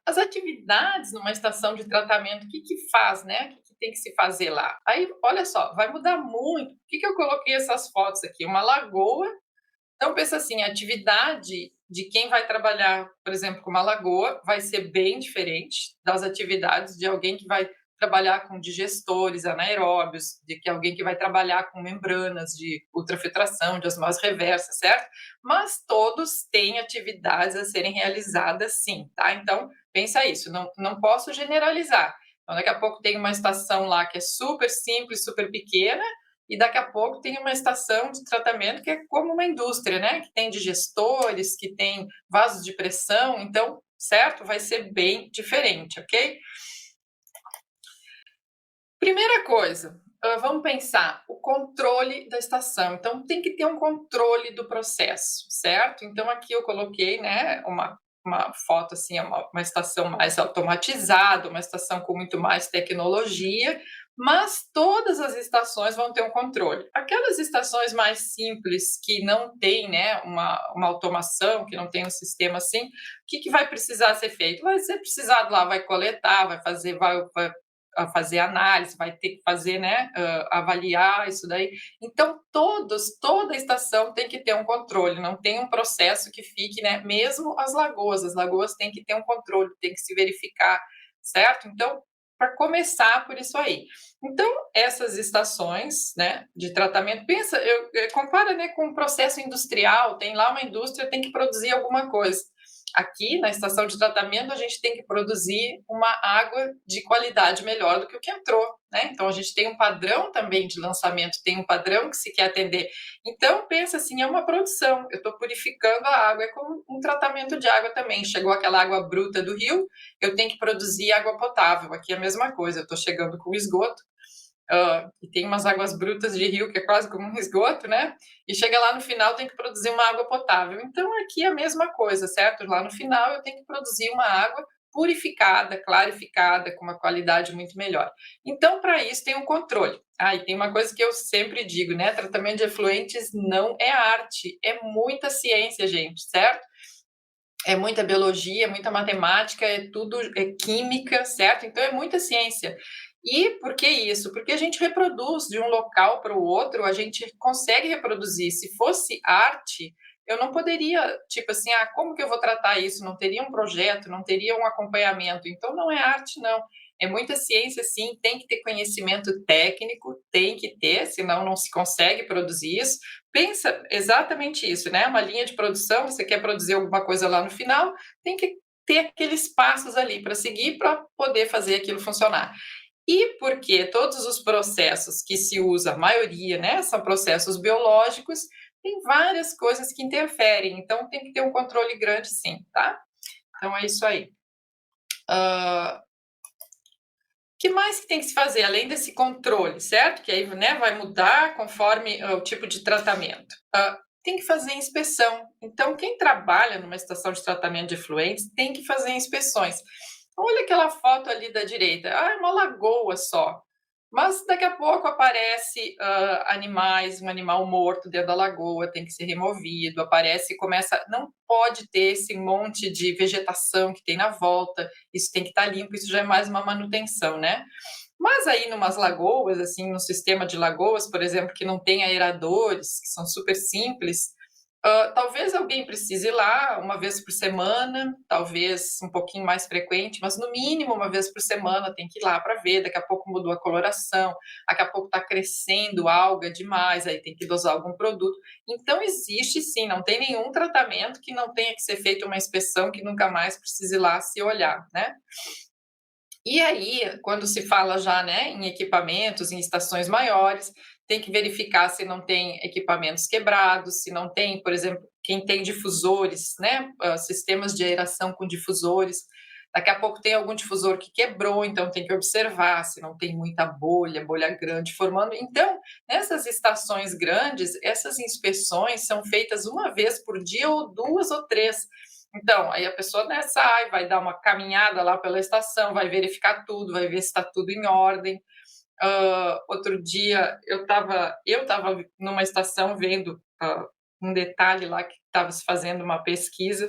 As atividades numa estação de tratamento, o que que faz, né, o que que tem que se fazer lá? Aí, olha só, vai mudar muito. Por que que eu coloquei essas fotos aqui? Uma lagoa, então pensa assim, a atividade de quem vai trabalhar, por exemplo, com uma lagoa, vai ser bem diferente das atividades de alguém que vai trabalhar com digestores anaeróbios, de que alguém que vai trabalhar com membranas de ultrafiltração, de osmose reversa, certo? Mas todos têm atividades a serem realizadas sim, tá? Então, pensa isso, não posso generalizar. Então, daqui a pouco tem uma estação lá que é super simples, super pequena, e daqui a pouco tem uma estação de tratamento que é como uma indústria, né? Que tem digestores, que tem vasos de pressão, então, certo? Vai ser bem diferente, ok? Primeira coisa, vamos pensar o controle da estação. Então, tem que ter um controle do processo, certo? Então, aqui eu coloquei, né, uma foto assim, uma estação mais automatizada, uma estação com muito mais tecnologia, mas todas as estações vão ter um controle. Aquelas estações mais simples que não tem, né, uma automação, que não tem um sistema assim, o que, que vai precisar ser feito? Vai ser precisado lá, vai coletar, vai fazer, vai a fazer análise, vai ter que fazer, né, avaliar isso daí. Então, toda estação tem que ter um controle, não tem um processo que fique, né, mesmo as lagoas têm que ter um controle, tem que se verificar, certo? Então, para começar por isso aí. Então, essas estações, né, de tratamento, pensa, compara, né, com um processo industrial, tem lá uma indústria, tem que produzir alguma coisa. Aqui, na estação de tratamento, a gente tem que produzir uma água de qualidade melhor do que o que entrou, né? Então, a gente tem um padrão também de lançamento, tem um padrão que se quer atender. Então, pensa assim, é uma produção. Eu estou purificando a água, é como um tratamento de água também. Chegou aquela água bruta do rio, eu tenho que produzir água potável. Aqui é a mesma coisa, eu estou chegando com esgoto, e tem umas águas brutas de rio que é quase como um esgoto, né? E chega lá no final tem que produzir uma água potável. Então aqui é a mesma coisa, certo? Lá no final eu tenho que produzir uma água purificada, clarificada, com uma qualidade muito melhor. Então, para isso tem um controle. E tem uma coisa que eu sempre digo, né? Tratamento de efluentes não é arte, é muita ciência, gente, certo? É muita biologia, é muita matemática, é tudo, é química, certo? Então é muita ciência. E por que isso? Porque a gente reproduz de um local para o outro, a gente consegue reproduzir. Se fosse arte, eu não poderia, tipo assim, como que eu vou tratar isso? Não teria um projeto, não teria um acompanhamento. Então não é arte, não. É muita ciência, sim, tem que ter conhecimento técnico, tem que ter, senão não se consegue produzir isso. Pensa exatamente isso, né? Uma linha de produção, você quer produzir alguma coisa lá no final, tem que ter aqueles passos ali para seguir para poder fazer aquilo funcionar. E porque todos os processos que se usa, a maioria, né, são processos biológicos, tem várias coisas que interferem, então tem que ter um controle grande sim, tá? Então é isso aí. Que mais que tem que se fazer, além desse controle, certo? Que aí, né, vai mudar conforme o tipo de tratamento. Tem que fazer inspeção. Então, quem trabalha numa estação de tratamento de efluentes tem que fazer inspeções. Olha aquela foto ali da direita. É uma lagoa só. Mas daqui a pouco aparece animais, um animal morto dentro da lagoa, tem que ser removido, aparece, começa, não pode ter esse monte de vegetação que tem na volta, isso tem que estar limpo, isso já é mais uma manutenção, né? Mas aí numas lagoas, assim, no sistema de lagoas, por exemplo, que não tem aeradores, que são super simples, talvez alguém precise ir lá uma vez por semana, talvez um pouquinho mais frequente, mas no mínimo uma vez por semana tem que ir lá para ver. Daqui a pouco mudou a coloração, daqui a pouco está crescendo alga demais, aí tem que dosar algum produto. Então existe sim, não tem nenhum tratamento que não tenha que ser feita uma inspeção que nunca mais precise ir lá se olhar, né? E aí, quando se fala já, né, em equipamentos, em estações maiores, tem que verificar se não tem equipamentos quebrados, se não tem, por exemplo, quem tem difusores, né, sistemas de aeração com difusores. Daqui a pouco tem algum difusor que quebrou, então tem que observar se não tem muita bolha, bolha grande formando. Então, nessas estações grandes, essas inspeções são feitas uma vez por dia, ou duas ou três. Então, aí a pessoa, né, sai, vai dar uma caminhada lá pela estação, vai verificar tudo, vai ver se está tudo em ordem. Outro dia eu estava numa estação vendo um detalhe lá que estava se fazendo uma pesquisa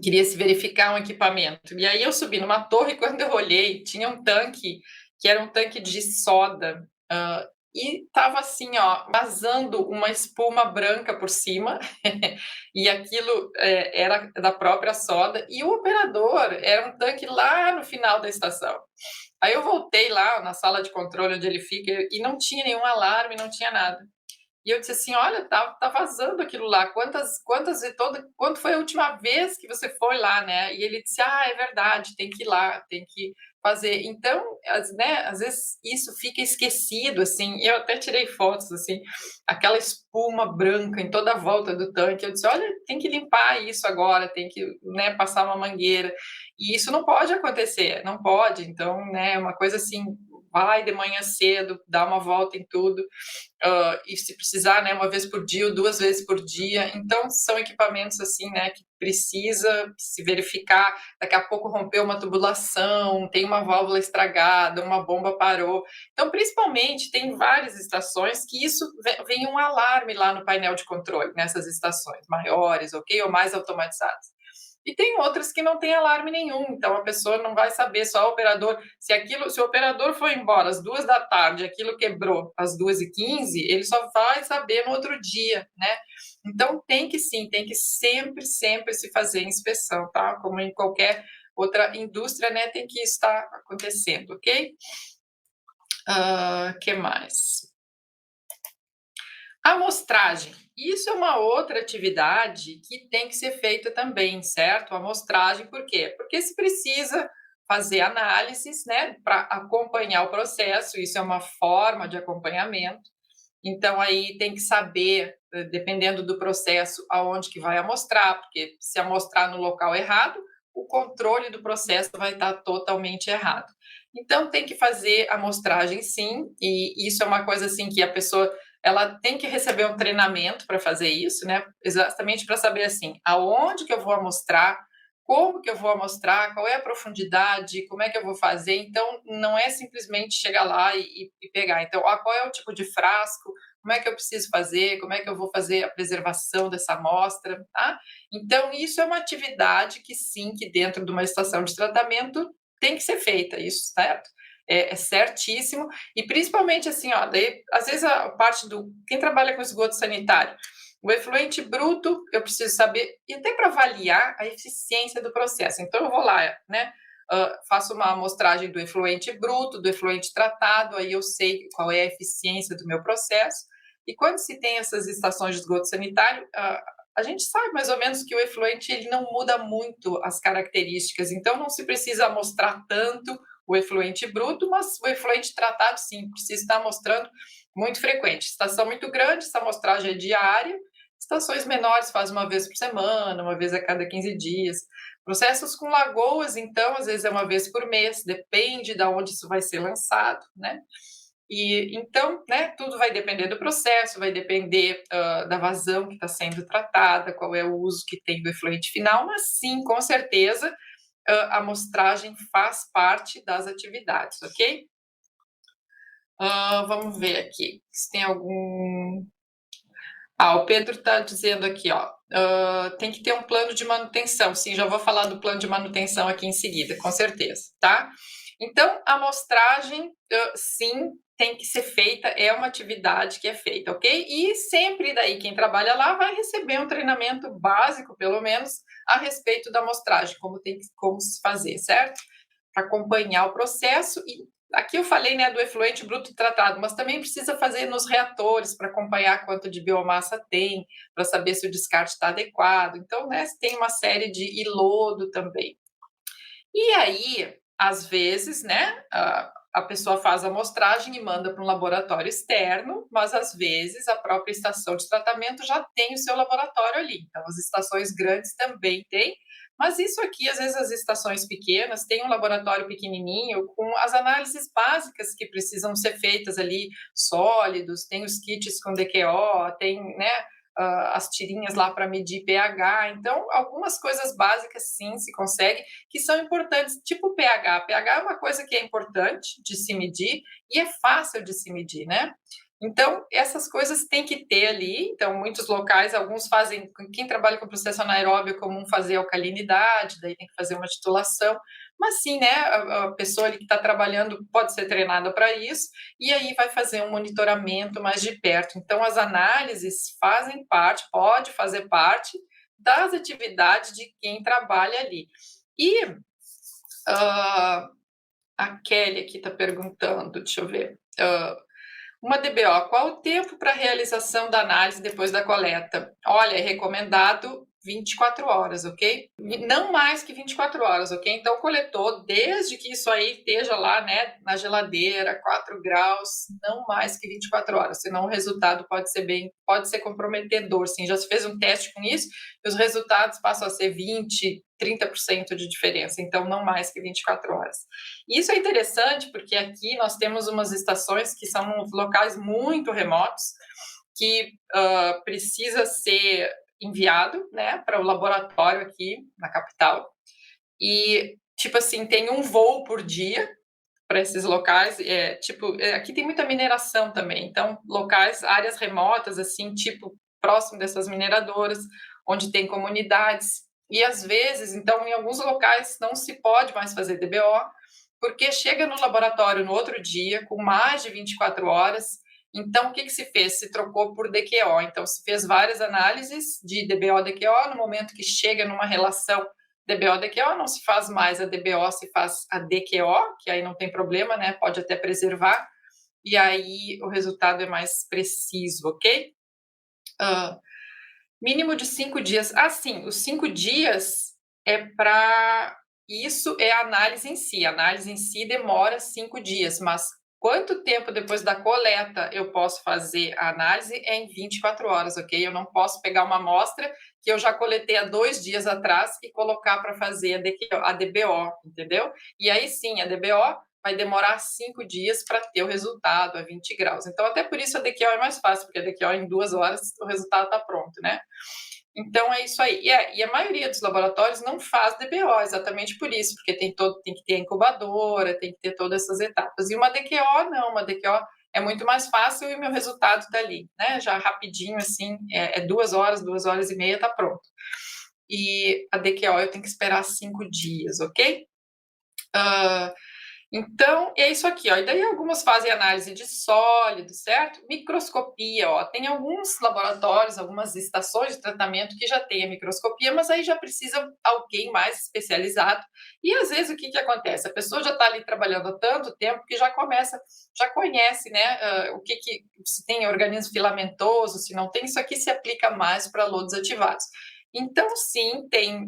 queria se verificar um equipamento. E aí eu subi numa torre, quando eu olhei, tinha um tanque que era um tanque de soda, e estava assim, ó, vazando uma espuma branca por cima, e aquilo era da própria soda, e o operador era um tanque lá no final da estação. Aí eu voltei lá na sala de controle onde ele fica e não tinha nenhum alarme, não tinha nada. E eu disse assim: "Olha, tá vazando aquilo lá, quantas e toda quando foi a última vez que você foi lá, né?" E ele disse: "Ah, é verdade, tem que ir lá, tem que fazer". Então, às vezes isso fica esquecido, assim, eu até tirei fotos, assim, aquela espuma branca em toda a volta do tanque, eu disse: "Olha, tem que limpar isso agora, tem que, né, passar uma mangueira". E isso não pode acontecer, não pode, então, né, é uma coisa assim, vai de manhã cedo, dá uma volta em tudo, e se precisar, né, uma vez por dia ou 2 vezes por dia. Então são equipamentos, assim, né, que precisa se verificar, daqui a pouco rompeu uma tubulação, tem uma válvula estragada, uma bomba parou. Então, principalmente, tem várias estações que isso vem um alarme lá no painel de controle, nessas estações maiores, ok? Ou mais automatizadas. E tem outras que não tem alarme nenhum, então a pessoa não vai saber, só o operador, se o operador foi embora às 2 da tarde, aquilo quebrou às 2h15, ele só vai saber no outro dia, né? Então tem que sim, tem que sempre, sempre se fazer inspeção, tá? Como em qualquer outra indústria, né, tem que estar acontecendo, ok? Que mais? Amostragem. Isso é uma outra atividade que tem que ser feita também, certo? Amostragem, por quê? Porque se precisa fazer análises, né, para acompanhar o processo, isso é uma forma de acompanhamento. Então aí tem que saber, dependendo do processo, aonde que vai amostrar, porque se amostrar no local errado, o controle do processo vai estar totalmente errado. Então tem que fazer amostragem sim, e isso é uma coisa assim que a pessoa ela tem que receber um treinamento para fazer isso, né? Exatamente para saber assim, aonde que eu vou amostrar, como que eu vou amostrar, qual é a profundidade, como é que eu vou fazer. Então, não é simplesmente chegar lá e pegar. Então, qual é o tipo de frasco, como é que eu preciso fazer, como é que eu vou fazer a preservação dessa amostra, tá? Então, isso é uma atividade que sim, que dentro de uma estação de tratamento tem que ser feita, isso, certo? É certíssimo, e principalmente assim, ó, daí, às vezes a parte do quem trabalha com esgoto sanitário, o efluente bruto, eu preciso saber, e até para avaliar a eficiência do processo. Então, eu vou lá, né? Faço uma amostragem do efluente bruto, do efluente tratado, aí eu sei qual é a eficiência do meu processo. E quando se tem essas estações de esgoto sanitário, a gente sabe mais ou menos que o efluente ele não muda muito as características, então não se precisa amostrar tanto o efluente bruto, mas o efluente tratado, sim, precisa estar amostrando muito frequente. Estação muito grande, essa amostragem é diária. Estações menores faz uma vez por semana, uma vez a cada 15 dias. Processos com lagoas, então, às vezes é uma vez por mês, depende de onde isso vai ser lançado, né? E então, né, tudo vai depender do processo, vai depender da vazão que está sendo tratada, qual é o uso que tem do efluente final, mas sim, com certeza, a amostragem faz parte das atividades, ok? Vamos ver aqui se tem algum. O Pedro está dizendo aqui, ó, tem que ter um plano de manutenção. Sim, já vou falar do plano de manutenção aqui em seguida, com certeza, tá? Então, a amostragem, sim, tem que ser feita, é uma atividade que é feita, ok? E sempre daí quem trabalha lá vai receber um treinamento básico, pelo menos, a respeito da amostragem, como se fazer, certo? Para acompanhar o processo. E aqui eu falei, né, do efluente bruto tratado, mas também precisa fazer nos reatores para acompanhar quanto de biomassa tem, para saber se o descarte está adequado. Então, né, tem uma série de lodo também. E aí, às vezes, né, a pessoa faz a amostragem e manda para um laboratório externo, mas às vezes a própria estação de tratamento já tem o seu laboratório ali. Então, as estações grandes também têm, mas isso aqui, às vezes, as estações pequenas têm um laboratório pequenininho com as análises básicas que precisam ser feitas ali, sólidos, tem os kits com DQO, tem, né, as tirinhas lá para medir pH. Então, algumas coisas básicas sim se consegue, que são importantes, tipo o pH. pH é uma coisa que é importante de se medir e é fácil de se medir, né? Então, essas coisas tem que ter ali. Então, muitos locais, alguns fazem, quem trabalha com processo anaeróbio é comum fazer alcalinidade, daí tem que fazer uma titulação, mas sim, né, a pessoa ali que está trabalhando pode ser treinada para isso, e aí vai fazer um monitoramento mais de perto. Então, as análises fazem parte, pode fazer parte das atividades de quem trabalha ali. E a Kelly aqui está perguntando, deixa eu ver. Uma DBO, qual o tempo para realização da análise depois da coleta? Olha, é recomendado 24 horas, ok? Não mais que 24 horas, ok? Então, coletou, desde que isso aí esteja lá, né, na geladeira, 4 graus, não mais que 24 horas, senão o resultado pode ser comprometedor, sim. Já se fez um teste com isso, e os resultados passam a ser 20, 30% de diferença, então não mais que 24 horas. Isso é interessante porque aqui nós temos umas estações que são locais muito remotos, que precisa ser enviado, né, para o laboratório aqui na capital. E, tipo assim, tem um voo por dia para esses locais. Aqui tem muita mineração também. Então, locais, áreas remotas, assim, tipo, próximo dessas mineradoras, onde tem comunidades. E, às vezes, então, em alguns locais não se pode mais fazer DBO, porque chega no laboratório no outro dia, com mais de 24 horas. Então, o que se fez? Se trocou por DQO. Então, se fez várias análises de DBO-DQO. No momento que chega numa relação DBO-DQO, não se faz mais a DBO, se faz a DQO, que aí não tem problema, né? Pode até preservar. E aí o resultado é mais preciso, ok? Mínimo de 5 dias. Sim, os 5 dias é para... Isso é a análise em si. A análise em si demora 5 dias, mas quanto tempo depois da coleta eu posso fazer a análise é em 24 horas, ok? Eu não posso pegar uma amostra que eu já coletei há 2 dias atrás e colocar para fazer a DBO, entendeu? E aí sim, a DBO vai demorar 5 dias para ter o resultado a 20 graus. Então, até por isso a DQO é mais fácil, porque a DQO em 2 horas o resultado está pronto, né? Então, é isso aí. E a maioria dos laboratórios não faz DBO, exatamente por isso, porque tem que ter a incubadora, tem que ter todas essas etapas. E uma DQO, não, uma DQO é muito mais fácil e o meu resultado está ali, né? Já rapidinho, assim, 2 horas, 2 horas e meia, está pronto. E a DQO eu tenho que esperar 5 dias, ok? Então, é isso aqui, ó. E daí algumas fazem análise de sólido, certo? Microscopia, ó. Tem alguns laboratórios, algumas estações de tratamento que já tem a microscopia, mas aí já precisa alguém mais especializado. E às vezes o que acontece? A pessoa já está ali trabalhando há tanto tempo que já conhece, né? Se tem organismo filamentoso, se não tem, isso aqui se aplica mais para lodos ativados. Então, sim, tem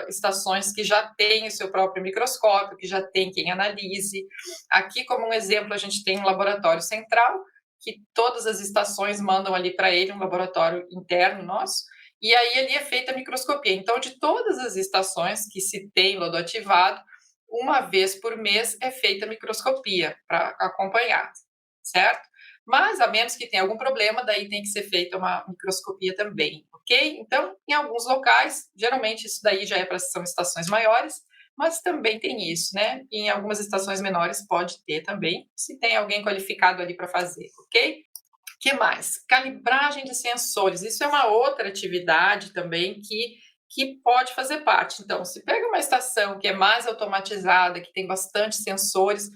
estações que já têm o seu próprio microscópio, que já tem quem analise. Aqui, como um exemplo, a gente tem um laboratório central, que todas as estações mandam ali para ele, um laboratório interno nosso, e aí ali é feita a microscopia. Então, de todas as estações que se tem lodo ativado, uma vez por mês é feita a microscopia para acompanhar, certo? Mas, a menos que tenha algum problema, daí tem que ser feita uma microscopia também, ok? Então, em alguns locais, geralmente isso daí já são estações maiores, mas também tem isso, né? E em algumas estações menores pode ter também, se tem alguém qualificado ali para fazer, ok? Que mais? Calibragem de sensores. Isso é uma outra atividade também que pode fazer parte. Então, se pega uma estação que é mais automatizada, que tem bastante sensores,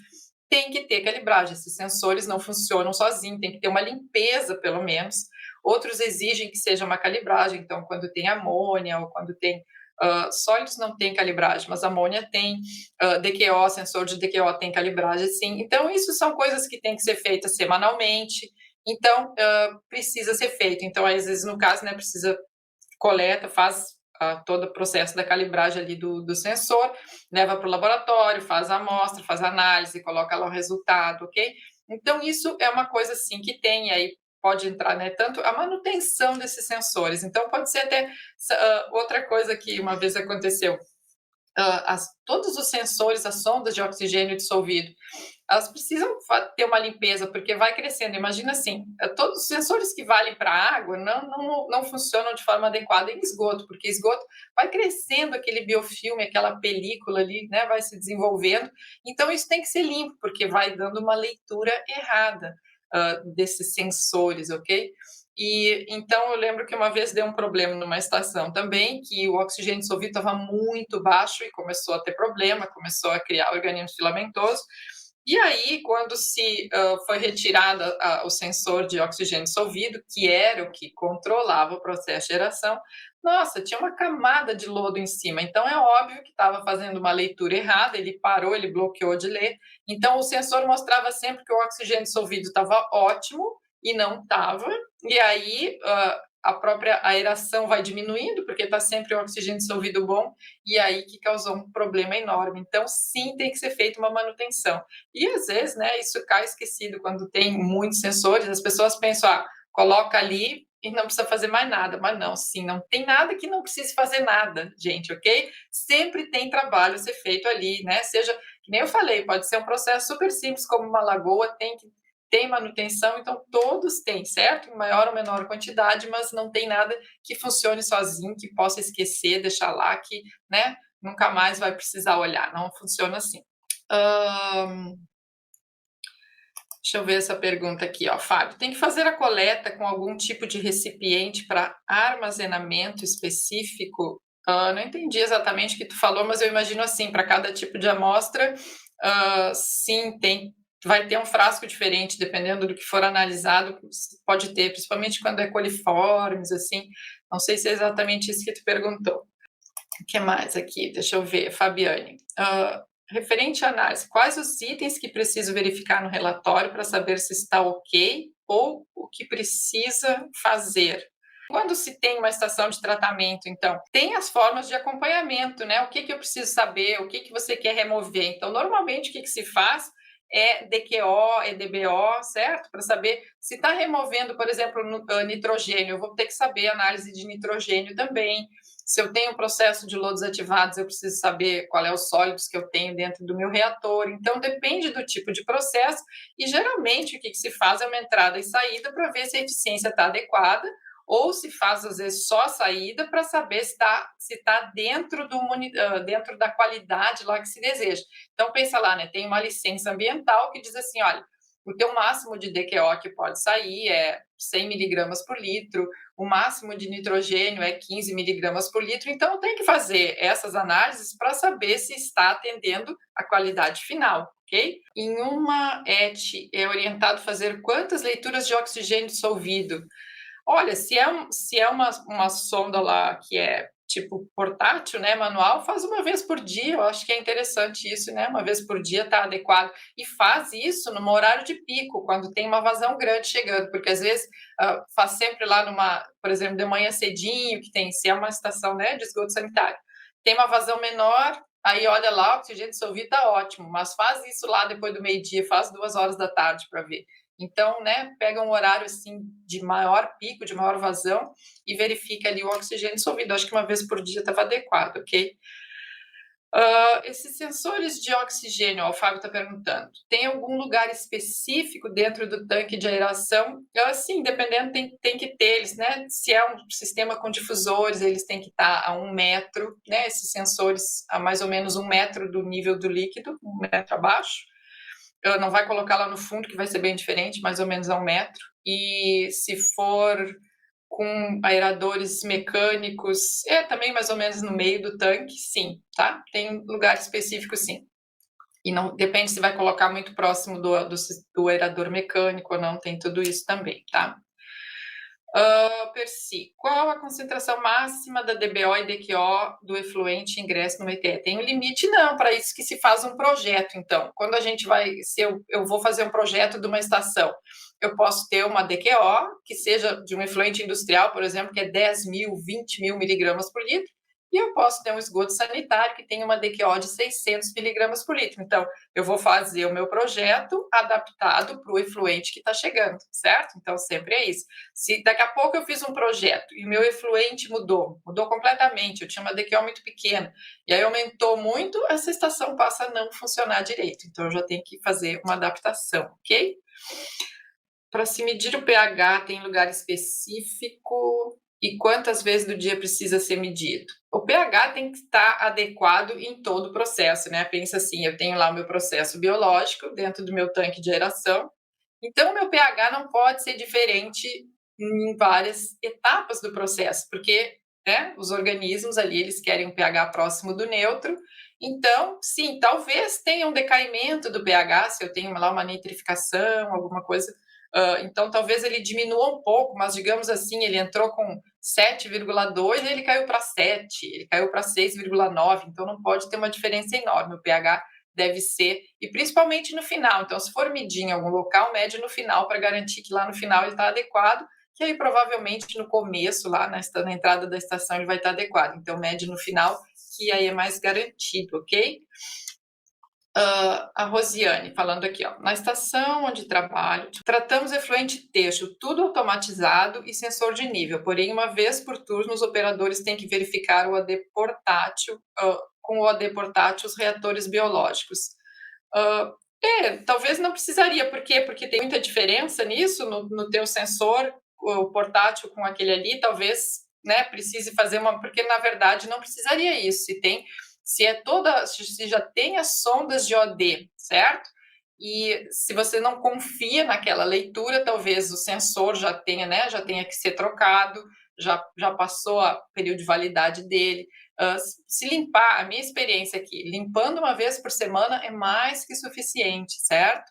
tem que ter calibragem. Esses sensores não funcionam sozinhos, tem que ter uma limpeza, pelo menos. Outros exigem que seja uma calibragem, então, quando tem amônia ou quando tem sólidos não tem calibragem, mas amônia tem, DQO, sensor de DQO tem calibragem, sim. Então, isso são coisas que têm que ser feitas semanalmente, então, precisa ser feito. Então, às vezes, no caso, né, precisa coleta, faz todo o processo da calibragem ali do sensor, leva para o laboratório, faz a amostra, faz a análise, coloca lá o resultado, ok? Então, isso é uma coisa, assim, que tem aí, pode entrar, né, tanto a manutenção desses sensores. Então, pode ser até outra coisa que uma vez aconteceu, todos os sensores, as sondas de oxigênio dissolvido, elas precisam ter uma limpeza, porque vai crescendo. Imagina assim, todos os sensores que valem para a água não funcionam de forma adequada em esgoto, porque esgoto vai crescendo aquele biofilme, aquela película ali, né, vai se desenvolvendo. Então, isso tem que ser limpo, porque vai dando uma leitura errada. desses sensores, ok? E então eu lembro que uma vez deu um problema numa estação também, que o oxigênio dissolvido estava muito baixo e começou a ter problema, começou a criar organismo filamentoso. E aí, quando se foi retirado o sensor de oxigênio dissolvido, que era o que controlava o processo de geração, nossa, tinha uma camada de lodo em cima. Então, é óbvio que estava fazendo uma leitura errada, ele parou, ele bloqueou de ler. Então, o sensor mostrava sempre que o oxigênio dissolvido estava ótimo e não estava. E aí, a própria aeração vai diminuindo, porque está sempre o oxigênio dissolvido bom, e aí que causou um problema enorme. Então, sim, tem que ser feita uma manutenção. E às vezes, né, isso cai esquecido quando tem muitos sensores, as pessoas pensam, coloca ali e não precisa fazer mais nada. Mas não, sim, não tem nada que não precise fazer nada, gente, ok? Sempre tem trabalho a ser feito ali, né? Seja, que nem eu falei, pode ser um processo super simples, como uma lagoa, tem manutenção, então todos têm, certo? Em maior ou menor quantidade, mas não tem nada que funcione sozinho, que possa esquecer, deixar lá, que, né, nunca mais vai precisar olhar. Não funciona assim. Deixa eu ver essa pergunta aqui, ó. Fábio, tem que fazer a coleta com algum tipo de recipiente para armazenamento específico? Não entendi exatamente o que tu falou, mas eu imagino assim, para cada tipo de amostra, sim, vai ter um frasco diferente, dependendo do que for analisado, pode ter, principalmente quando é coliformes, assim. Não sei se é exatamente isso que tu perguntou. O que mais aqui? Deixa eu ver, Fabiane. Referente à análise, quais os itens que preciso verificar no relatório para saber se está ok ou o que precisa fazer? Quando se tem uma estação de tratamento, então, tem as formas de acompanhamento, né? O que eu preciso saber, o que você quer remover. Então, normalmente, o que se faz é DQO, é DBO, certo? Para saber se está removendo, por exemplo, nitrogênio, eu vou ter que saber análise de nitrogênio também. Se eu tenho um processo de lodos ativados, eu preciso saber qual é os sólidos que eu tenho dentro do meu reator. Então, depende do tipo de processo e, geralmente, o que se faz é uma entrada e saída para ver se a eficiência está adequada ou se faz, às vezes, só a saída para saber se está dentro da qualidade lá que se deseja. Então, pensa lá, né? Tem uma licença ambiental que diz assim, olha, o teu máximo de DQO que pode sair é 100 miligramas por litro, o máximo de nitrogênio é 15 miligramas por litro, então tem que fazer essas análises para saber se está atendendo a qualidade final, ok? Em uma ET é orientado a fazer quantas leituras de oxigênio dissolvido? Olha, se é uma sonda lá que é tipo portátil, né, manual, faz uma vez por dia, eu acho que é interessante isso, né, uma vez por dia está adequado, e faz isso no horário de pico, quando tem uma vazão grande chegando, porque às vezes faz sempre lá por exemplo, de manhã cedinho, se é uma estação, né, de esgoto sanitário, tem uma vazão menor, aí olha lá, o oxigênio dissolvido está ótimo, mas faz isso lá depois do meio-dia, faz 2 horas da tarde para ver. Então, né, pega um horário assim de maior pico, de maior vazão e verifica ali o oxigênio dissolvido. Acho que uma vez por dia estava adequado, ok? Esses sensores de oxigênio, ó, o Fábio está perguntando, tem algum lugar específico dentro do tanque de aeração? Sim, dependendo, tem que ter eles, né? Se é um sistema com difusores, eles têm que estar a 1 metro, né? Esses sensores a mais ou menos 1 metro do nível do líquido, 1 metro abaixo. Não vai colocar lá no fundo, que vai ser bem diferente, mais ou menos a 1 metro. E se for com aeradores mecânicos, também mais ou menos no meio do tanque, sim, tá? Tem lugar específico, sim. E não depende se vai colocar muito próximo do aerador mecânico ou não, tem tudo isso também, tá? Percy, qual a concentração máxima da DBO e DQO do efluente ingresso no ETE? Tem um limite? Não, para isso que se faz um projeto, então. Quando a gente se eu vou fazer um projeto de uma estação, eu posso ter uma DQO, que seja de um efluente industrial, por exemplo, que é 10 mil, 20 mil miligramas por litro, e eu posso ter um esgoto sanitário que tem uma DQO de 600 miligramas por litro. Então, eu vou fazer o meu projeto adaptado para o efluente que está chegando, certo? Então, sempre é isso. Se daqui a pouco eu fiz um projeto e o meu efluente mudou completamente, eu tinha uma DQO muito pequena, e aí aumentou muito, essa estação passa a não funcionar direito. Então, eu já tenho que fazer uma adaptação, ok? Para se medir o pH, tem lugar específico? E quantas vezes do dia precisa ser medido? O pH tem que estar adequado em todo o processo, né? Pensa assim, eu tenho lá o meu processo biológico dentro do meu tanque de aeração, Então, o meu pH não pode ser diferente em várias etapas do processo, porque, né, os organismos ali, eles querem um pH próximo do neutro. Então, sim, talvez tenha um decaimento do pH, se eu tenho lá uma nitrificação, alguma coisa, então talvez ele diminua um pouco, mas digamos assim, ele entrou com 7,2 e ele caiu para 7, ele caiu para 6,9, então não pode ter uma diferença enorme, o pH deve ser, e principalmente no final. Então, se for medir em algum local, mede no final para garantir que lá no final ele está adequado, que aí provavelmente no começo, lá na entrada da estação, ele vai estar adequado. Então, mede no final, que aí é mais garantido, ok? A Rosiane falando aqui, ó, na estação onde trabalho, tratamos efluente texto, tudo automatizado e sensor de nível, porém, uma vez por turno, os operadores têm que verificar o AD portátil, com o AD portátil, os reatores biológicos. Talvez não precisaria, por quê? Porque tem muita diferença nisso, no teu sensor, o portátil com aquele ali, talvez, né, precise fazer uma, porque na verdade não precisaria isso, se já tem as sondas de OD, certo? E se você não confia naquela leitura, talvez o sensor já tenha, né, já tenha que ser trocado, já passou o período de validade dele. Se limpar, a minha experiência aqui, limpando uma vez por semana é mais que suficiente, certo?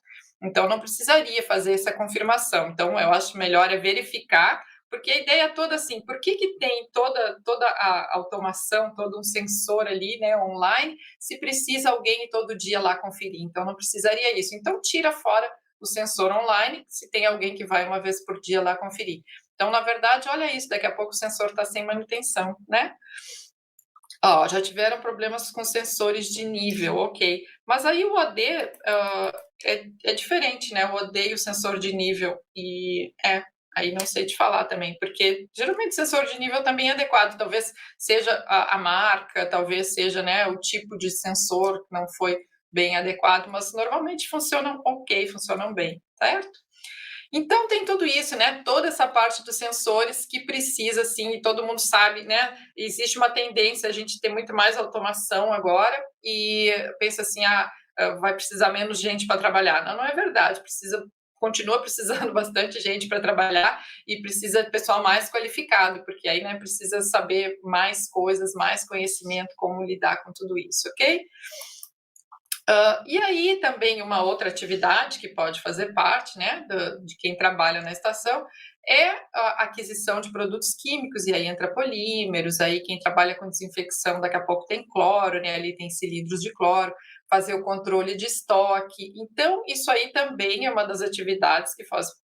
Então não precisaria fazer essa confirmação. Então eu acho melhor é verificar, porque a ideia toda assim, por que tem toda a automação, todo um sensor ali, né, online, se precisa alguém todo dia lá conferir? Então não precisaria isso. Então tira fora o sensor online, se tem alguém que vai uma vez por dia lá conferir. Então, na verdade, olha isso, daqui a pouco o sensor está sem manutenção, né? Ó, já tiveram problemas com sensores de nível, ok. Mas aí o OD é diferente, né? O OD e o sensor de nível. Aí não sei te falar também, porque geralmente o sensor de nível também é adequado. Talvez seja a marca, talvez seja, né, o tipo de sensor que não foi bem adequado, mas normalmente funcionam ok, funcionam bem, certo? Então tem tudo isso, né? Toda essa parte dos sensores que precisa, assim, e todo mundo sabe, né? Existe uma tendência a gente ter muito mais automação agora e pensa assim, vai precisar menos gente para trabalhar. Não, não é verdade. Continua precisando bastante gente para trabalhar e precisa de pessoal mais qualificado, porque aí, né, precisa saber mais coisas, mais conhecimento, como lidar com tudo isso, ok? E aí também uma outra atividade que pode fazer parte, né, de quem trabalha na estação é a aquisição de produtos químicos, e aí entra polímeros, aí quem trabalha com desinfecção daqui a pouco tem cloro, né, ali tem cilindros de cloro, fazer o controle de estoque. Então, isso aí também é uma das atividades que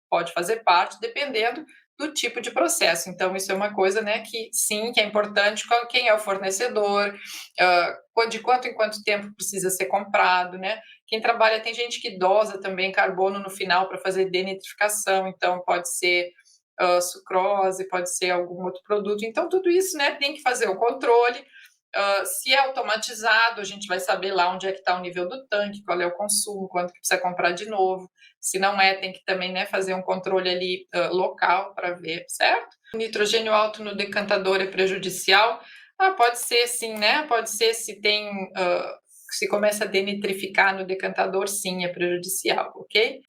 pode fazer parte, dependendo do tipo de processo. Então, isso é uma coisa, né, que sim, que é importante, quem é o fornecedor, de quanto em quanto tempo precisa ser comprado, né? Quem trabalha, tem gente que dosa também carbono no final para fazer denitrificação, então pode ser sucrose, pode ser algum outro produto. Então, tudo isso, né, tem que fazer o controle. Se é automatizado, a gente vai saber lá onde é que está o nível do tanque, qual é o consumo, quanto que precisa comprar de novo. Se não é, tem que também, né, fazer um controle ali local para ver, certo? O nitrogênio alto no decantador é prejudicial? Pode ser sim, né? Pode ser se começa a denitrificar no decantador, sim, é prejudicial, ok?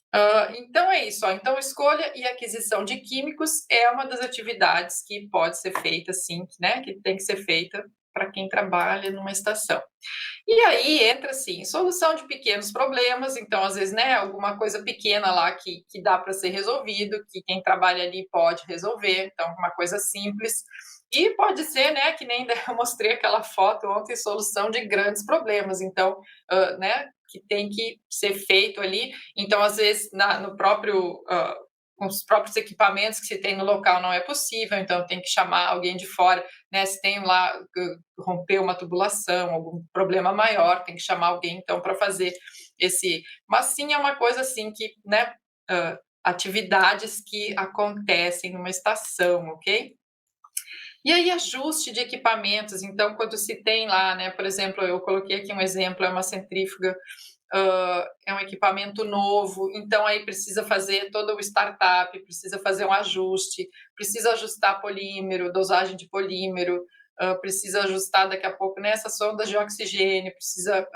Então é isso, ó. Então escolha e aquisição de químicos é uma das atividades que pode ser feita, sim, né? Que tem que ser feita para quem trabalha numa estação. E aí entra assim, solução de pequenos problemas, então às vezes, né, alguma coisa pequena lá que dá para ser resolvido, que quem trabalha ali pode resolver, então uma coisa simples. E pode ser, né, que nem eu mostrei aquela foto ontem, solução de grandes problemas, então, né, que tem que ser feito ali. Então, às vezes, no próprio com os próprios equipamentos que se tem no local não é possível, então tem que chamar alguém de fora, né? Se tem lá romper uma tubulação, algum problema maior, tem que chamar alguém então para fazer esse. Mas sim é uma coisa assim que, né? Atividades que acontecem numa estação, ok? E aí, ajuste de equipamentos. Então, quando se tem lá, né? Por exemplo, eu coloquei aqui um exemplo, é uma centrífuga, é um equipamento novo, então aí precisa fazer todo o startup, precisa fazer um ajuste, precisa ajustar polímero, dosagem de polímero, precisa ajustar daqui a pouco nessas sondas de oxigênio, precisa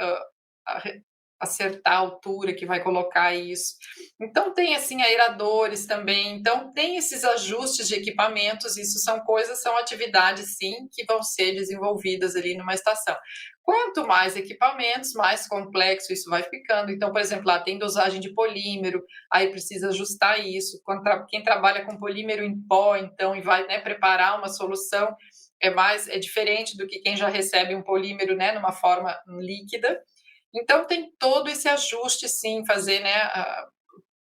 acertar a altura que vai colocar isso. Então tem assim aeradores também, então tem esses ajustes de equipamentos, isso são coisas, são atividades sim que vão ser desenvolvidas ali numa estação. Quanto mais equipamentos, mais complexo isso vai ficando. Então, por exemplo, lá tem dosagem de polímero, aí precisa ajustar isso. Quem trabalha com polímero em pó, então, e vai, né, preparar uma solução, é diferente do que quem já recebe um polímero, né, numa forma líquida. Então tem todo esse ajuste, sim, fazer, né,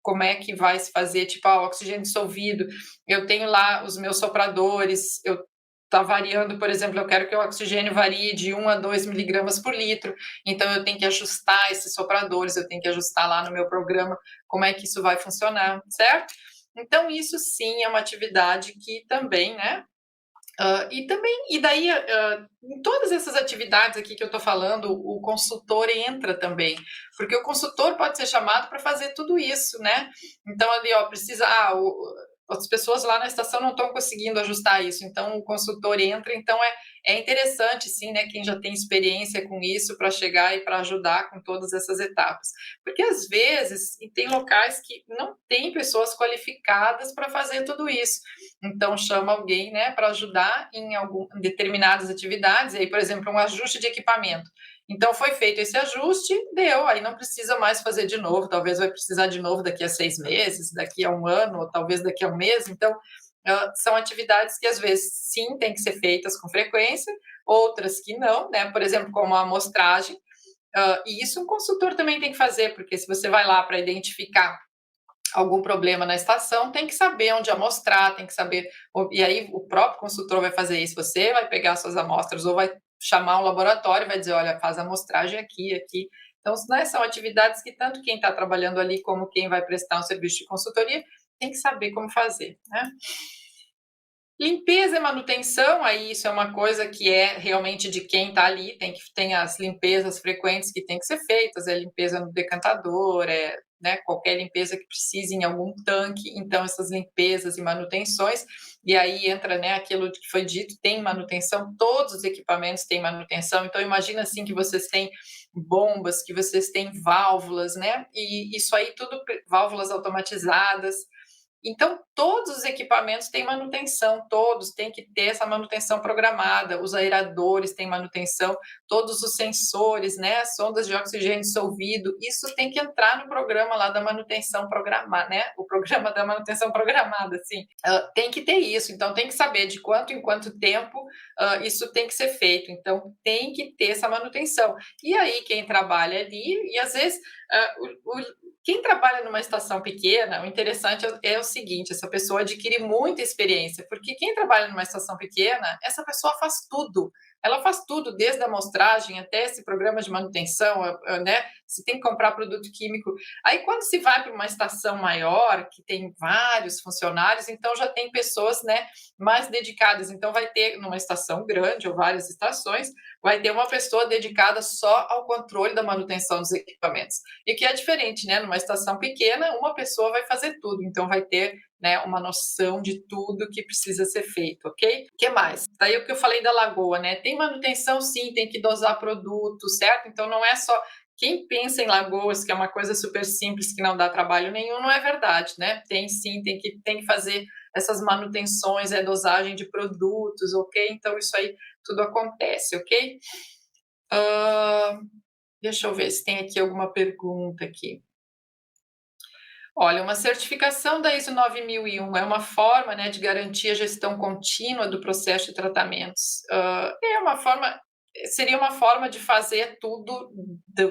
como é que vai se fazer, tipo, oxigênio dissolvido. Eu tenho lá os meus sopradores, eu tá variando, por exemplo, eu quero que o oxigênio varie de 1 a 2 miligramas por litro, então eu tenho que ajustar esses sopradores, eu tenho que ajustar lá no meu programa como é que isso vai funcionar, certo? Então isso sim é uma atividade que também, né, e daí, em todas essas atividades aqui que eu estou falando, o consultor entra também, porque o consultor pode ser chamado para fazer tudo isso, né? Então, ali, ó, precisa. As pessoas lá na estação não estão conseguindo ajustar isso, então o consultor entra. Então, é interessante, sim, né? Quem já tem experiência com isso para chegar e para ajudar com todas essas etapas. Porque às vezes tem locais que não tem pessoas qualificadas para fazer tudo isso. Então chama alguém, né, para ajudar em determinadas atividades, e aí, por exemplo, um ajuste de equipamento. Então foi feito esse ajuste, deu, aí não precisa mais fazer de novo, talvez vai precisar de novo daqui a 6 meses, daqui a um ano, ou talvez daqui a um mês. Então, são atividades que às vezes sim tem que ser feitas com frequência, outras que não, né? Por exemplo, como a amostragem, e isso um consultor também tem que fazer, porque se você vai lá para identificar algum problema na estação, tem que saber onde amostrar, tem que saber. E aí o próprio consultor vai fazer isso, você vai pegar suas amostras ou vai chamar um laboratório e vai dizer, olha, faz a amostragem aqui, aqui. Então, né, são atividades que tanto quem está trabalhando ali como quem vai prestar um serviço de consultoria tem que saber como fazer, né? Limpeza e manutenção, aí isso é uma coisa que é realmente de quem está ali, tem as limpezas frequentes que tem que ser feitas, é limpeza no decantador, né, qualquer limpeza que precise em algum tanque, então essas limpezas e manutenções, e aí entra, né, aquilo que foi dito, tem manutenção, todos os equipamentos têm manutenção, então imagina assim que vocês têm bombas, que vocês têm válvulas, né, e isso aí tudo, válvulas automatizadas, então, todos os equipamentos têm manutenção, todos têm que ter essa manutenção programada, os aeradores têm manutenção, todos os sensores, né, as sondas de oxigênio dissolvido, isso tem que entrar no programa lá da manutenção programada, né, o programa da manutenção programada, assim, tem que ter isso, então tem que saber de quanto em quanto tempo isso tem que ser feito, então tem que ter essa manutenção. E aí quem trabalha ali, e às vezes quem trabalha numa estação pequena, o interessante é o seguinte, essa pessoa adquire muita experiência, porque quem trabalha numa estação pequena, essa pessoa faz tudo. Ela faz tudo, desde a amostragem até esse programa de manutenção, né? Se tem que comprar produto químico. Aí, quando se vai para uma estação maior, que tem vários funcionários, então já tem pessoas, né, mais dedicadas. Então, vai ter, numa estação grande ou várias estações, vai ter uma pessoa dedicada só ao controle da manutenção dos equipamentos. E que é diferente, né? Numa estação pequena, uma pessoa vai fazer tudo, então vai ter, né, uma noção de tudo que precisa ser feito, ok? O que mais? Daí o que eu falei da lagoa, né? Tem manutenção, sim, tem que dosar produto, certo? Então não é só quem pensa em lagoas, que é uma coisa super simples, que não dá trabalho nenhum, não é verdade, né? Tem sim, tem que fazer essas manutenções, dosagem de produtos, ok? Então isso aí tudo acontece, ok? Deixa eu ver se tem aqui alguma pergunta aqui. Olha, uma certificação da ISO 9001 é uma forma, né, de garantir a gestão contínua do processo de tratamentos. Seria uma forma de fazer tudo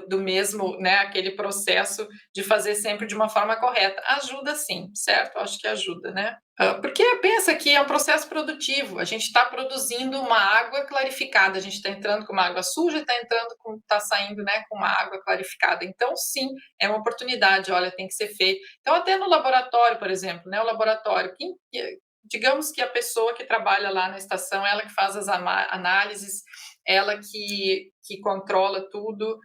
do mesmo, né, aquele processo de fazer sempre de uma forma correta. Ajuda sim, certo? Acho que ajuda, né? Porque pensa que é um processo produtivo, a gente está produzindo uma água clarificada, a gente está entrando com uma água suja e está saindo, né, com uma água clarificada. Então, sim, é uma oportunidade, olha, tem que ser feito. Então, até no laboratório, por exemplo, né, o laboratório, digamos que a pessoa que trabalha lá na estação, ela que faz as análises, ela que controla tudo,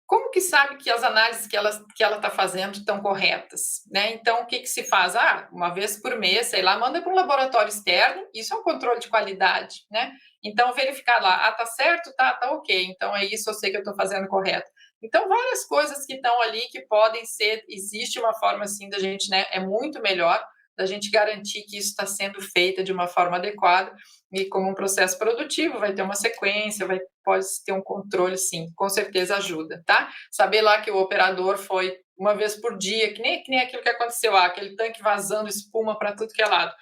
como que sabe que as análises que ela está fazendo estão corretas, né? Então, o que que se faz? Uma vez por mês, sei lá, manda para um laboratório externo, isso é um controle de qualidade, né? Então, verificar lá, tá certo? Tá ok, então é isso, eu sei que eu estou fazendo correto. Então, várias coisas que estão ali que podem ser, existe uma forma assim da gente, né, é muito melhor da gente garantir que isso está sendo feito de uma forma adequada e como um processo produtivo, vai ter uma sequência, pode ter um controle, sim, com certeza ajuda, tá? Saber lá que o operador foi uma vez por dia, que nem aquilo que aconteceu lá, aquele tanque vazando espuma para tudo que é lado.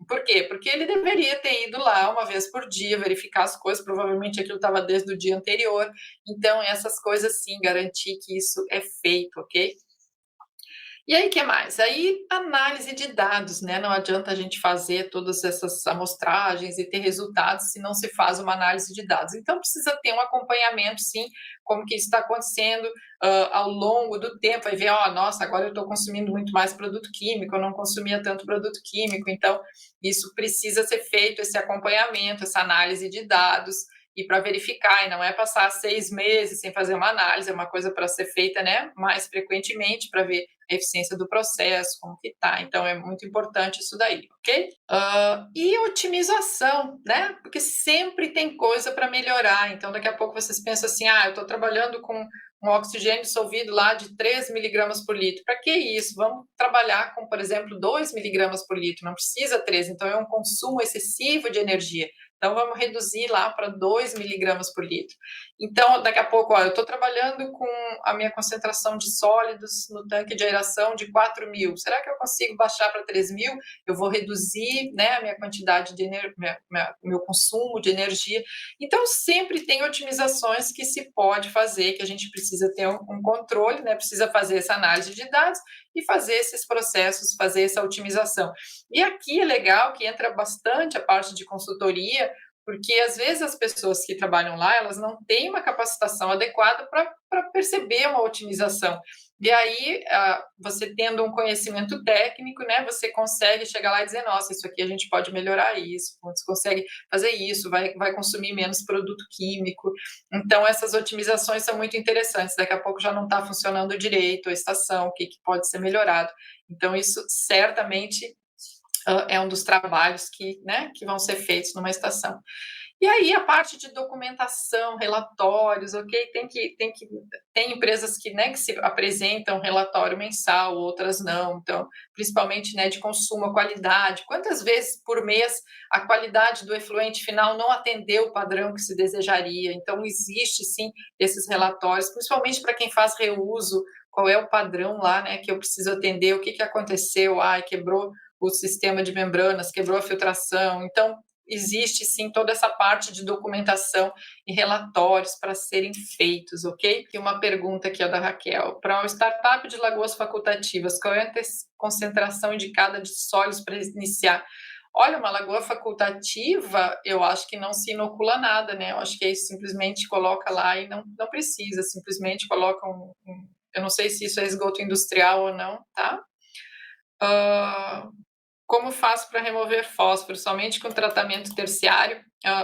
Por quê? Porque ele deveria ter ido lá uma vez por dia, verificar as coisas, provavelmente aquilo estava desde o dia anterior. Então, essas coisas sim, garantir que isso é feito, ok? E aí, o que mais? Aí, análise de dados, né? Não adianta a gente fazer todas essas amostragens e ter resultados se não se faz uma análise de dados. Então, precisa ter um acompanhamento, sim, como que isso está acontecendo ao longo do tempo. Vai ver, nossa, agora eu estou consumindo muito mais produto químico, eu não consumia tanto produto químico. Então, isso precisa ser feito, esse acompanhamento, essa análise de dados, e para verificar, e não é passar 6 meses sem fazer uma análise, é uma coisa para ser feita, né, mais frequentemente, para ver a eficiência do processo, como que tá. Então, é muito importante isso daí, ok? E otimização, né? Porque sempre tem coisa para melhorar. Então, daqui a pouco vocês pensam assim, eu estou trabalhando com um oxigênio dissolvido lá de 3 miligramas por litro. Para que isso? Vamos trabalhar com, por exemplo, 2 miligramas por litro. Não precisa 3, então é um consumo excessivo de energia. Então, vamos reduzir lá para 2 miligramas por litro. Então, daqui a pouco, eu estou trabalhando com a minha concentração de sólidos no tanque de aeração de 4.000. Será que eu consigo baixar para 3.000? Eu vou reduzir, né, a minha quantidade de meu consumo de energia. Então, sempre tem otimizações que se pode fazer, que a gente precisa ter um controle, né, precisa fazer essa análise de dados e fazer esses processos, fazer essa otimização. E aqui é legal que entra bastante a parte de consultoria, porque às vezes as pessoas que trabalham lá, elas não têm uma capacitação adequada para perceber uma otimização. E aí, você tendo um conhecimento técnico, né, você consegue chegar lá e dizer, nossa, isso aqui a gente pode melhorar isso, você consegue fazer isso, vai consumir menos produto químico. Então, essas otimizações são muito interessantes. Daqui a pouco já não está funcionando direito a estação, o que pode ser melhorado. Então, isso certamente é um dos trabalhos que vão ser feitos numa estação. E aí a parte de documentação, relatórios, ok? Tem empresas que se apresentam relatório mensal, outras não. Então, principalmente, né, de consumo, a qualidade. Quantas vezes por mês a qualidade do efluente final não atendeu o padrão que se desejaria? Então, existe sim esses relatórios, principalmente para quem faz reuso. Qual é o padrão lá, né, que eu preciso atender? O que aconteceu? Quebrou o sistema de membranas, quebrou a filtração. Então, existe sim toda essa parte de documentação e relatórios para serem feitos, ok? E uma pergunta aqui da Raquel. Para o startup de lagoas facultativas, qual é a concentração indicada de sólidos para iniciar? Olha, uma lagoa facultativa, eu acho que não se inocula nada, né? Eu acho que aí simplesmente coloca lá e não precisa, simplesmente coloca eu não sei se isso é esgoto industrial ou não, tá? Como faço para remover fósforo? Somente com tratamento terciário?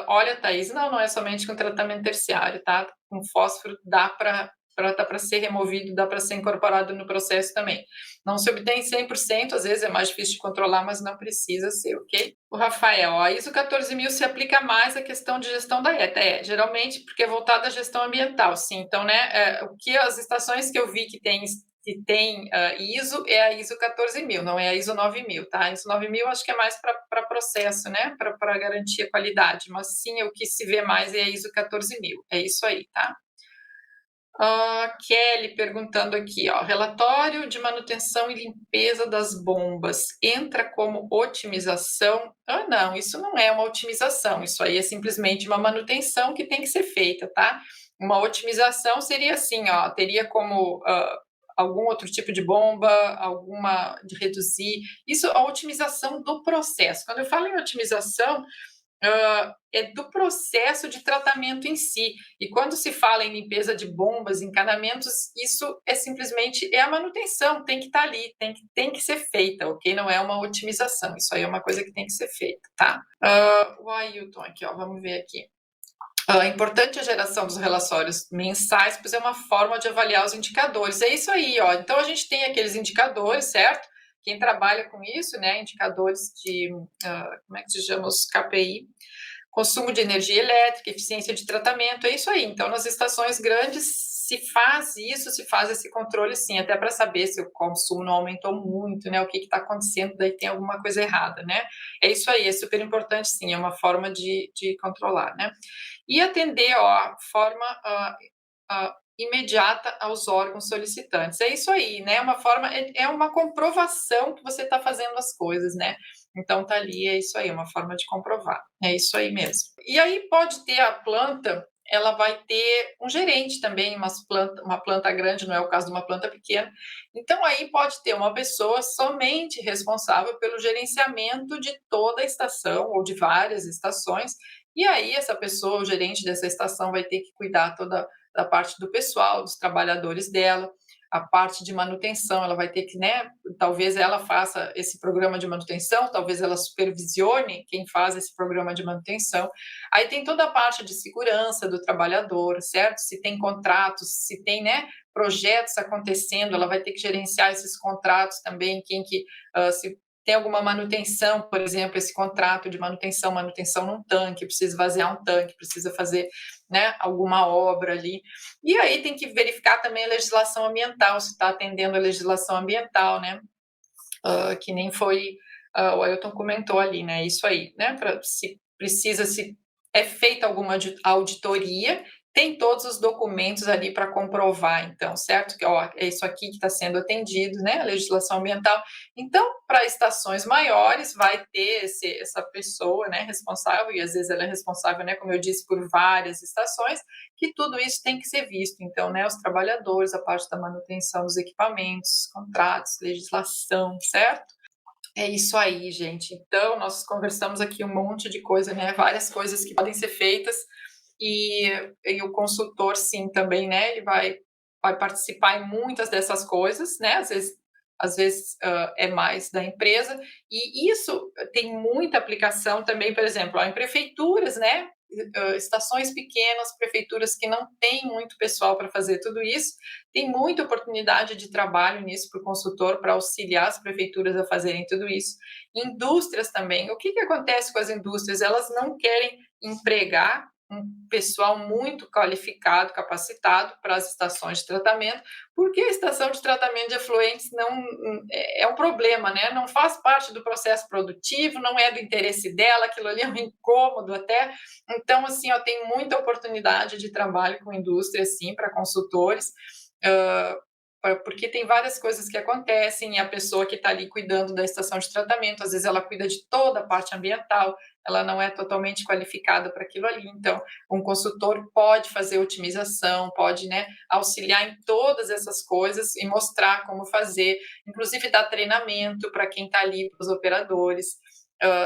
Olha, Thaís, não é somente com tratamento terciário, tá? Com fósforo dá para ser removido, dá para ser incorporado no processo também. Não se obtém 100%, às vezes é mais difícil de controlar, mas não precisa ser, ok? O Rafael, a ISO 14000 se aplica mais à questão de gestão da ETA, geralmente porque é voltada à gestão ambiental, sim. Então, né, o que as estações que eu vi que tem ISO é a ISO 14000, não é a ISO 9000, tá? A ISO 9000 acho que é mais para processo, né? Para garantir a qualidade, mas sim, o que se vê mais é a ISO 14000, é isso aí, tá? Kelly perguntando aqui, relatório de manutenção e limpeza das bombas entra como otimização? Não, isso não é uma otimização, isso aí é simplesmente uma manutenção que tem que ser feita, tá? Uma otimização seria assim, teria como algum outro tipo de bomba, alguma de reduzir. Isso, a otimização do processo. Quando eu falo em otimização, é do processo de tratamento em si. E quando se fala em limpeza de bombas, encanamentos, isso é simplesmente a manutenção, tem que estar ali, tem que ser feita, ok? Não é uma otimização, isso aí é uma coisa que tem que ser feita, tá? O Ailton aqui, vamos ver aqui. É importante a geração dos relatórios mensais, pois é uma forma de avaliar os indicadores. É isso aí, Então, a gente tem aqueles indicadores, certo? Quem trabalha com isso, né? Indicadores de, como é que se chama? Os KPI. Consumo de energia elétrica, eficiência de tratamento, é isso aí. Então, nas estações grandes, se faz isso, se faz esse controle sim, até para saber se o consumo não aumentou muito, né, o que está acontecendo, daí tem alguma coisa errada, né. É isso aí, é super importante sim, é uma forma de controlar, né. E atender, ó, forma, imediata aos órgãos solicitantes. É isso aí, né, uma forma é uma comprovação que você está fazendo as coisas, né. Então tá ali, é isso aí, uma forma de comprovar. É isso aí mesmo. E aí pode ter a planta, ela vai ter um gerente também, uma planta grande, não é o caso de uma planta pequena. Então aí pode ter uma pessoa somente responsável pelo gerenciamento de toda a estação ou de várias estações, e aí essa pessoa, o gerente dessa estação, vai ter que cuidar toda da parte do pessoal, dos trabalhadores dela, a parte de manutenção, ela vai ter que, né, talvez ela faça esse programa de manutenção, talvez ela supervisione quem faz esse programa de manutenção. Aí tem toda a parte de segurança do trabalhador, certo? Se tem contratos, se tem, né, projetos acontecendo, ela vai ter que gerenciar esses contratos também, quem que, se tem alguma manutenção, por exemplo, esse contrato de manutenção, manutenção num tanque, precisa esvaziar um tanque, precisa fazer, né, alguma obra ali. E aí tem que verificar também a legislação ambiental, se está atendendo a legislação ambiental, né? Que nem foi, o Ailton comentou ali, né? Isso aí, né? Se precisa, se é feita alguma auditoria, tem todos os documentos ali para comprovar, então, certo? Que ó, é isso aqui que está sendo atendido, né? A legislação ambiental. Então, para estações maiores, vai ter essa pessoa, né, responsável, e às vezes ela é responsável, né, como eu disse, por várias estações, que tudo isso tem que ser visto. Então, né, os trabalhadores, a parte da manutenção dos equipamentos, contratos, legislação, certo? É isso aí, gente. Então, nós conversamos aqui um monte de coisa, né? Várias coisas que podem ser feitas e o consultor, sim, também, né? Ele vai participar em muitas dessas coisas, né? Às vezes é mais da empresa, e isso tem muita aplicação também, por exemplo, ó, em prefeituras, né? Estações pequenas, prefeituras que não têm muito pessoal para fazer tudo isso, tem muita oportunidade de trabalho nisso para o consultor, para auxiliar as prefeituras a fazerem tudo isso. Indústrias também. O que, que acontece com as indústrias? Elas não querem empregar um pessoal muito qualificado, capacitado para as estações de tratamento, porque a estação de tratamento de efluentes não é um problema, né? Não faz parte do processo produtivo, não é do interesse dela, aquilo ali é um incômodo até. Então, assim, ó, tem muita oportunidade de trabalho com indústria, assim, para consultores, porque tem várias coisas que acontecem e a pessoa que está ali cuidando da estação de tratamento, às vezes ela cuida de toda a parte ambiental, ela não é totalmente qualificada para aquilo ali. Então, um consultor pode fazer otimização, pode, né, auxiliar em todas essas coisas e mostrar como fazer, inclusive dar treinamento para quem está ali, para os operadores,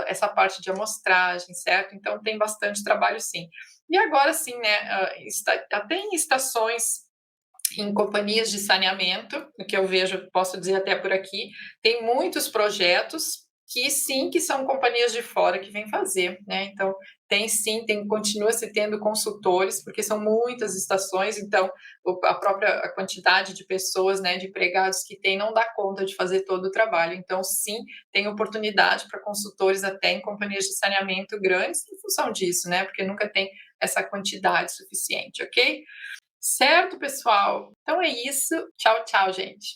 essa parte de amostragem, certo? Então, tem bastante trabalho, sim. E agora, sim, né, até em estações, em companhias de saneamento, o que eu vejo, posso dizer até por aqui, tem muitos projetos que sim, que são companhias de fora que vêm fazer, né? Então, tem sim, continua se tendo consultores, porque são muitas estações, então a própria a quantidade de pessoas, né, de empregados que tem não dá conta de fazer todo o trabalho. Então, sim, tem oportunidade para consultores até em companhias de saneamento grandes em função disso, né? Porque nunca tem essa quantidade suficiente, ok? Certo, pessoal? Então é isso. Tchau, tchau, gente.